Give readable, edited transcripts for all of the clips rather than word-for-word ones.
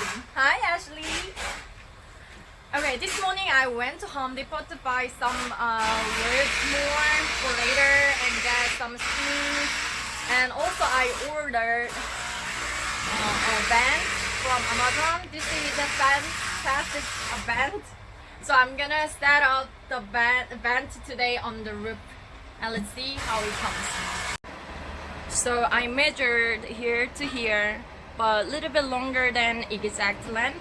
Ashley. Hi, Ashley. Okay, this morning I went to Home Depot to buy some wood more for later and get some steam. And also I ordered a vent from Amazon. This is a Fan-Tastic Vent. So I'm gonna set up the vent today on the roof and let's see how it comes. So I measured here to here, but a little bit longer than exact length.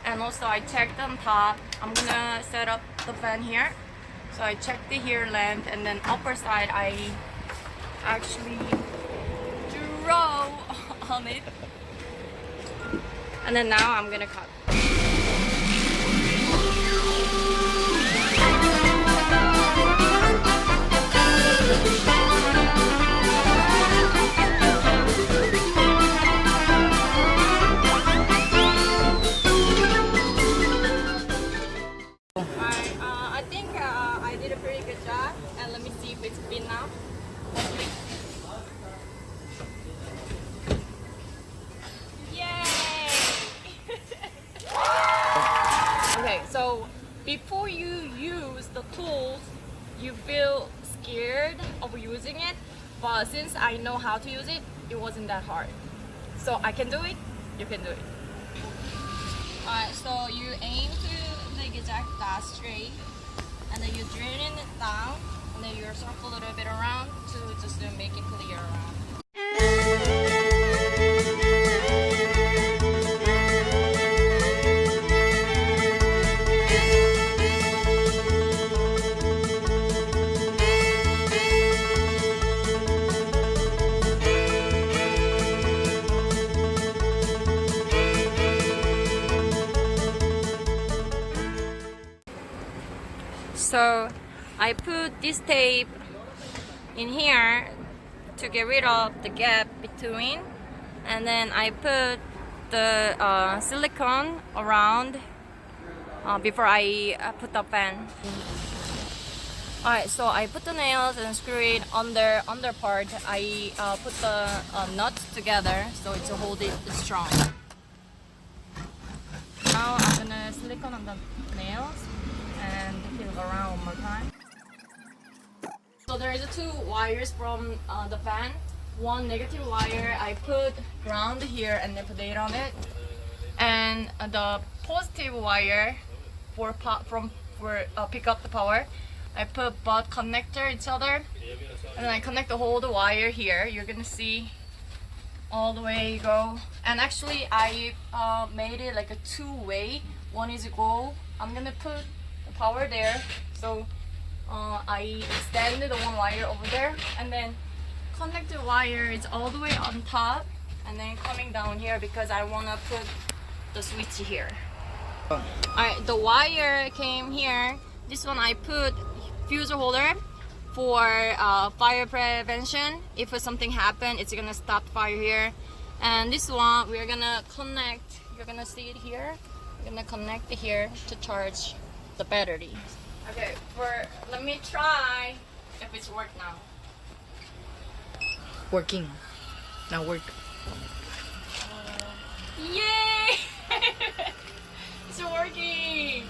And also I checked on top. I'm gonna set up the fan here. So I checked the here length, and then upper side I actually draw on it. And then now I'm gonna cut. I think I did a pretty good job, and let me see if it's been now. Yay! Okay, so before you use the tools, you feel scared of using it, but since I know how to use it, it wasn't that hard. So I can do it, you can do it. Alright, so you aim to the exact dot straight, and then you drain it down, and then you circle a little bit around to just make it clear around. So I put this tape in here to get rid of the gap between, and then I put the silicone around before I put the fan. Alright, so I put the nails and screw it on the under part. I put the nuts together so it's to hold it strong. Now I'm gonna silicone on the nails and feel around one more time. So there is two wires from the fan. One negative wire I put ground here and then put it on it, and the positive wire for pick up the power, I put both connector each other, and then I connect the whole wire here. You're gonna see all the way you go. And actually I made it like a two-way. One is go. I'm gonna put power there, so I extended the one wire over there, and then connected wire is all the way on top and then coming down here because I want to put the switch here. Alright, the wire came here. This one I put fuse holder for fire prevention. If something happens, it's gonna stop fire here. And this one we're gonna connect, you're gonna see it here, we're gonna connect it here to charge the battery. Okay, let me try if it's worked now. Working. Now work. Yay! It's working!